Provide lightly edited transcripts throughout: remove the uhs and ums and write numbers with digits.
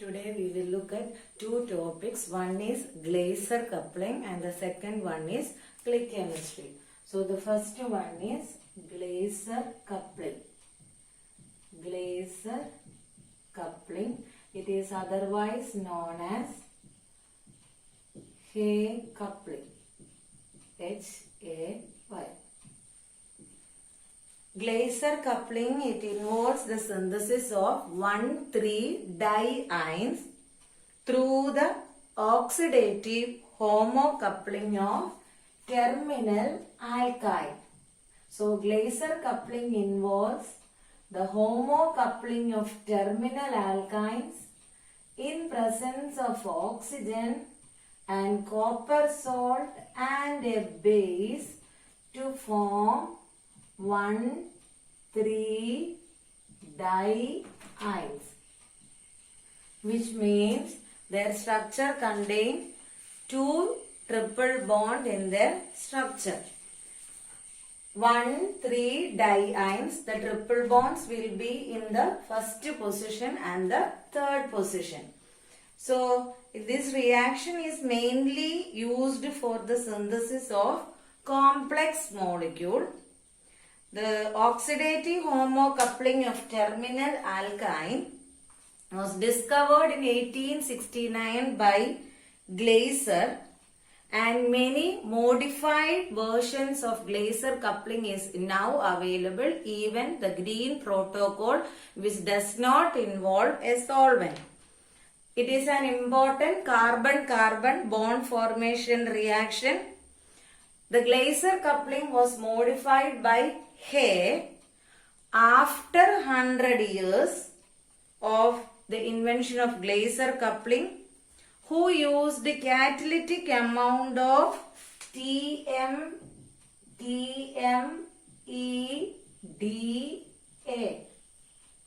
Today we will look at two topics. One is Glaser coupling and the second one is click chemistry. So the first one is Glaser coupling. Glaser coupling. It is otherwise known as Hay coupling. H-A-Y. Glaser coupling, it involves the synthesis of 1,3-diines through the oxidative homocoupling of terminal alkyne. So, Glaser coupling involves the homocoupling of terminal alkynes in presence of oxygen and copper salt and a base to form 1,3-diines, which means their structure contains two triple bond in their structure. 1,3-diines, the triple bonds will be in the first position and the third position. So, this reaction is mainly used for the synthesis of complex molecule. The oxidative homocoupling of terminal alkyne was discovered in 1869 by Glaser, and many modified versions of Glaser coupling is now available, even the green protocol, which does not involve a solvent. It is an important carbon-carbon bond formation reaction. The Glaser coupling was modified by Hay after 100 years of the invention of Glaser coupling, who used the catalytic amount of TMEDA.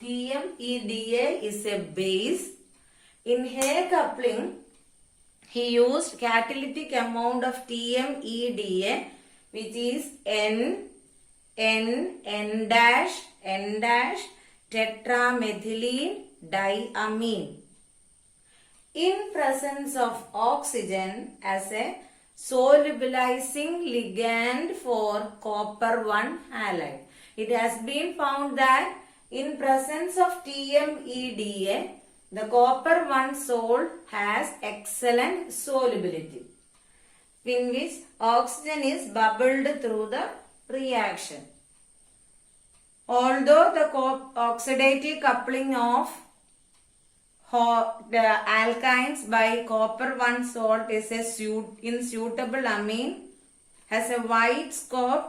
TMEDA is a base. In Hay coupling, he used catalytic amount of TMEDA, which is N tetramethylene diamine, in presence of oxygen as a solubilizing ligand for copper 1 halide. It has been found that in presence of TMEDA, the copper 1 salt has excellent solubility, in which oxygen is bubbled through the reaction. Although the oxidative coupling of the alkynes by copper 1 salt is a insuitable amine, has a wide scope,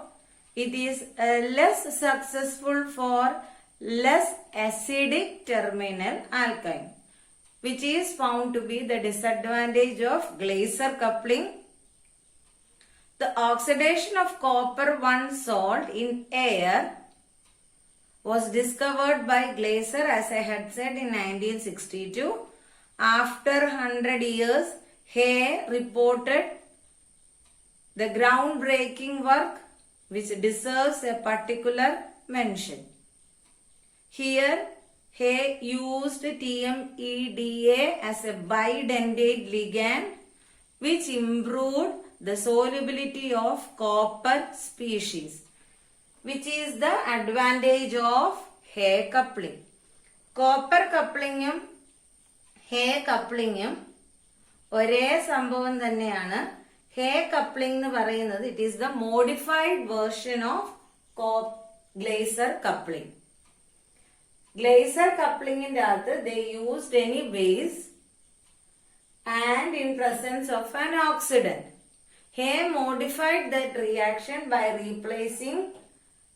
it is less successful for less acidic terminal alkyne, which is found to be the disadvantage of Glaser coupling. The oxidation of copper 1 salt in air was discovered by Glaser, as I had said, in 1962. After 100 years, Hay reported the groundbreaking work which deserves a particular mention. Here, Hay used TMEDA as a bidentate ligand, which improved the solubility of copper species, which is the advantage of Hay coupling. Copper couplingum, Hay couplingum, ഒരേ സംഭവം തന്നെയാണ്. Hay coupling എന്ന് പറയുന്നത്, it is the modified version of Glaser coupling. Glaser coupling in the they used any base and in presence of an oxidant. Hay modified that reaction by replacing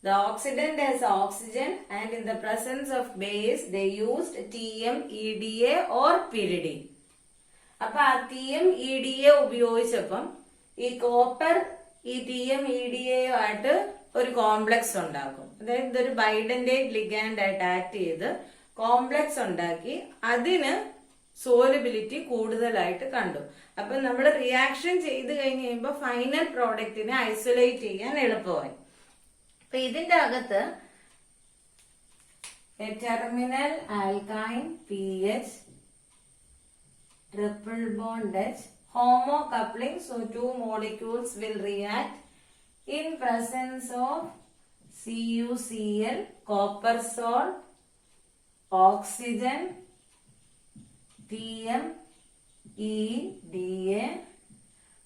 the oxidant as oxygen, and in the presence of base they used TMEDA or pyridine. അപ്പോൾ ആ TMEDA ഉപയോഗിച്ചപ്പം ഈ copper ഈ TMEDA ആയിട്ട് ഒരു complex ഉണ്ടാക്കും. അതായത് ഇതൊരു ബൈഡന്റേറ്റ് ligand ആയിട്ട് ആക്ട് ചെയ്ത് കോംപ്ലക്സ് ഉണ്ടാക്കി അതിന് സോലബിലിറ്റി കൂടുതലായിട്ട് കണ്ടു. അപ്പൊ നമ്മൾ റിയാക്ഷൻ ചെയ്ത് കഴിഞ്ഞ് കഴിയുമ്പോൾ ഫൈനൽ പ്രോഡക്റ്റിനെ ഐസൊലേറ്റ് ചെയ്യാൻ എളുപ്പമായി. അപ്പൊ ഇതിന്റെ അകത്ത് a terminal alkyne pH triple bond H. Homo coupling, so two molecules will react in presence of CuCl, copper salt, oxygen, TMEDA.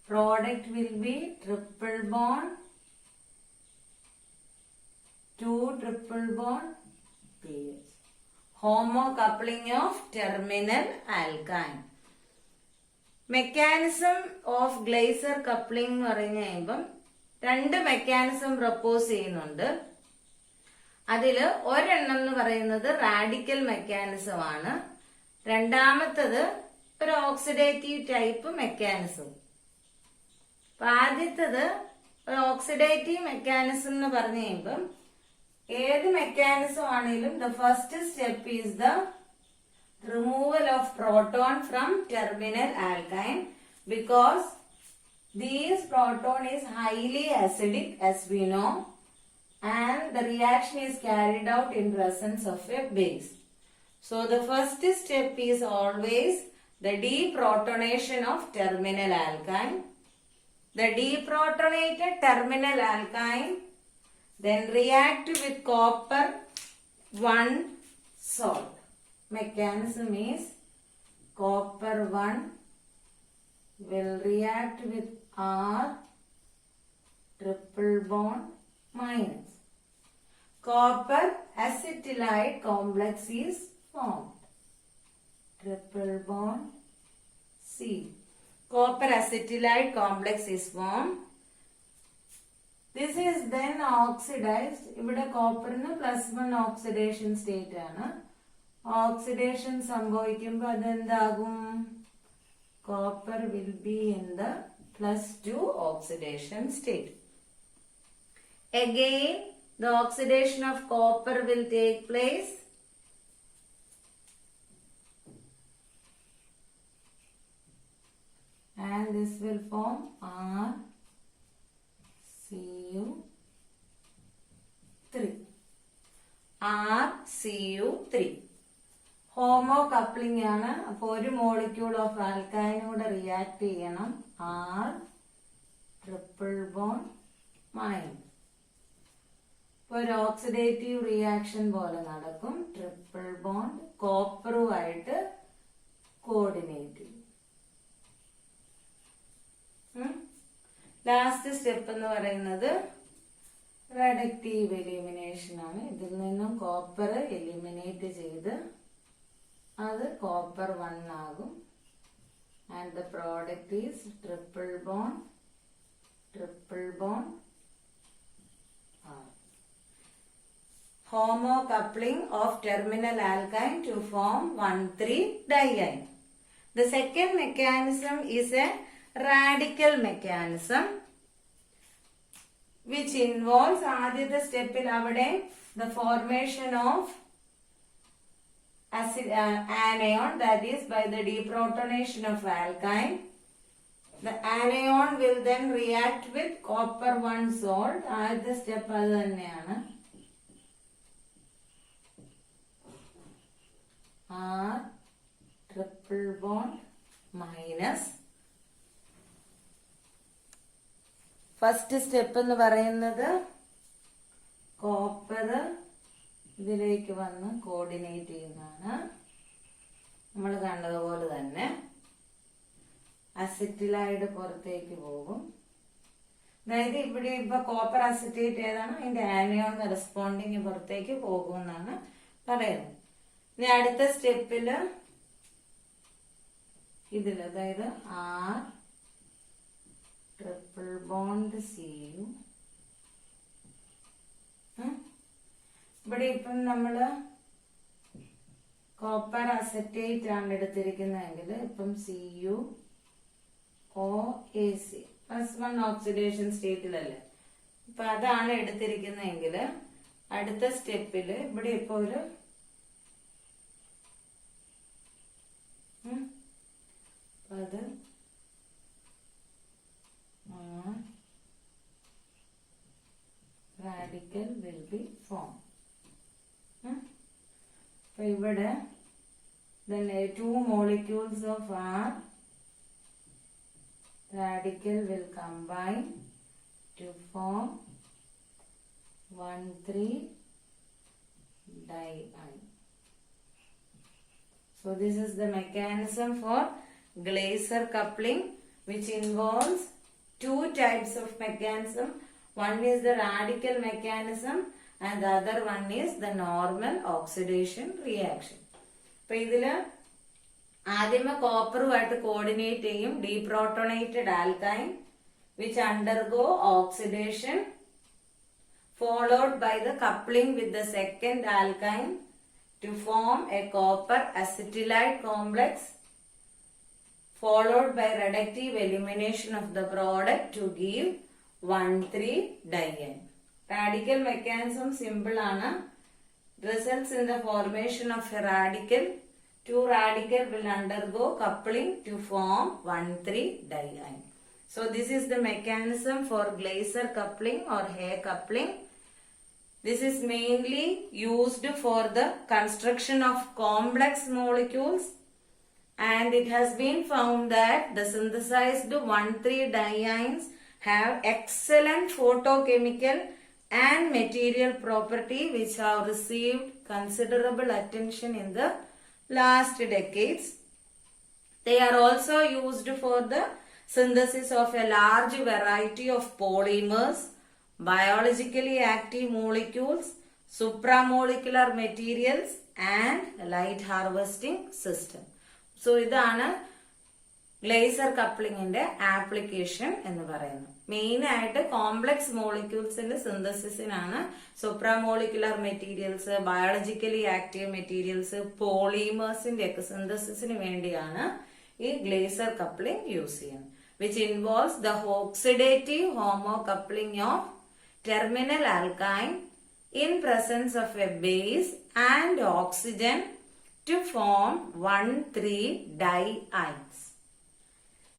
Product will be triple bond, 2 triple bond pH. Homo coupling of terminal alkyne. Mechanism of Glaser coupling എന്ന് പറഞ്ഞു കഴിയുമ്പം രണ്ട് mechanism propose ചെയ്യുന്നുണ്ട്. അതില് ഒരെണ്ണം എന്ന് പറയുന്നത് radical mechanism ആണ്. രണ്ടാമത്തത് ഒരു ഓക്സിഡേറ്റീവ് ടൈപ്പ് മെക്കാനിസം. അപ്പൊ ആദ്യത്തത് ഒരു ഓക്സിഡേറ്റീവ് മെക്കാനിസം എന്ന് പറഞ്ഞു കഴിയുമ്പം ഏത് മെക്കാനിസം ആണെങ്കിലും the first step is the removal of proton from terminal alkyne, because this proton is highly acidic as we know, and the reaction is carried out in presence of a base. So the first step is always the deprotonation of terminal alkyne. The deprotonated terminal alkyne then react with copper 1 salt. Mechanism is copper 1 will react with R triple bond minus. Copper acetylide complex is formed. Triple bond C. Copper acetylide complex is formed. This is then oxidized. ഇവിടെ കോപ്പറിന് +1 oxidation state ആണ്. Oxidation സംഭവിക്കുമ്പോൾ അതെന്താകും? Copper will be in the +2 oxidation state. Again, the oxidation of copper will take place. And this will form RCU3. RCU3. Homo coupling ആണ്. അപ്പൊ ഒരു molecule of ആൽക്കൈനോട് react ചെയ്യണം. R triple bond minus. ഒരു oxidative reaction പോലെ നടക്കും. Triple bond കോപ്പറുമായിട്ട് coordinate ചെയ്യും. Last step എന്ന് പറയുന്നത് റെഡക്റ്റീവ് എലിമിനേഷൻ ആണ്. ഇതിൽ നിന്നും കോപ്പർ എലിമിനേറ്റ് ചെയ്ത് അത് copper 1 ആകും. And the product is triple bond R. Homo coupling of terminal alkyne to form 1,3-diene. The second mechanism is a radical mechanism which involves ആദ്യത്തെ സ്റ്റെപ്പിൽ അവിടെ the formation of anion, that is by the deprotonation of alkyne. The anion will then react with copper 1 salt. ആദ്യത്തെ step അത് തന്നെയാണ്. R triple bond minus. First step എന്ന് പറയുന്നത് copper ഇതിലേക്ക് വന്ന് കോർഡിനേറ്റ് ചെയ്യുന്നതാണ്. നമ്മൾ കണ്ടതുപോലെ തന്നെ അസിറ്റിലൈഡ് പുറത്തേക്ക് പോകും. അതായത് ഇവിടെ ഇപ്പൊ കോപ്പർ അസിറ്റേറ്റ് ഏതാണ്, അതിന്റെ ആനിയോൺ കറസ്പോണ്ടിങ് പുറത്തേക്ക് പോകും എന്നാണ് പറയുന്നത്. ഇനി അടുത്ത സ്റ്റെപ്പില് ഇതിൽ അതായത് R ട്രിപ്പിൾ ബോണ്ട് CU. ഇവിടെ ഇപ്പം നമ്മള് കോപ്പർ അസറ്റേറ്റ് ആണ് എടുത്തിരിക്കുന്നതെങ്കിൽ ഇപ്പം CuOAC +1 ഓക്സിഡേഷൻ സ്റ്റേറ്റിലല്ലേ, ഇപ്പൊ അതാണ് എടുത്തിരിക്കുന്നതെങ്കിൽ അടുത്ത സ്റ്റെപ്പില് ഇവിടെ ഇപ്പൊ ഒരു അത് radical will be formed. അപ്പൊ ഇവിടെ then two molecules of R radical will combine to form 1,3-diene. So this is the mechanism for Glaser coupling, which involves two types of mechanism. One is the radical mechanism and the other one is the normal oxidation reaction. So ഇതില് ആദ്യമേ കോപ്പറുമായിട്ട് coordinate ചെയ്യും deprotonated alkyne which undergo oxidation followed by the coupling with the second alkyne to form a copper acetylide complex followed by reductive elimination of the product to give 1,3-diene. Radical mechanism simple ആണ്. Results in the formation of a radical. Two radical will undergo coupling to form 1,3-diene. So this is the mechanism for Glaser coupling or Hay coupling. This is mainly used for the construction of complex molecules, and it has been found that the synthesized 1,3-dienes have excellent photochemical and material property which have received considerable attention in the last decades. They are also used for the synthesis of a large variety of polymers, biologically active molecules, supramolecular materials and light harvesting system. So ഇതാണ് Glaser കപ്ലിങ്ങിന്റെ application എന്ന് പറയുന്നത്. Main ആയിട്ട് complex മോളിക്യൂൾസിന്റെ സിന്തസിസിനാണ്, supramolecular materials, biologically active materials, പോളിമേഴ്സിന്റെ ഒക്കെ സിന്തസിസിന് വേണ്ടിയാണ് ഈ ഗ്ലേസർ കപ്ലിംഗ് യൂസ് ചെയ്യുന്നത്. which involves the oxidative homocoupling of terminal alkyne in presence of a base and oxygen to form 1,3-dienes.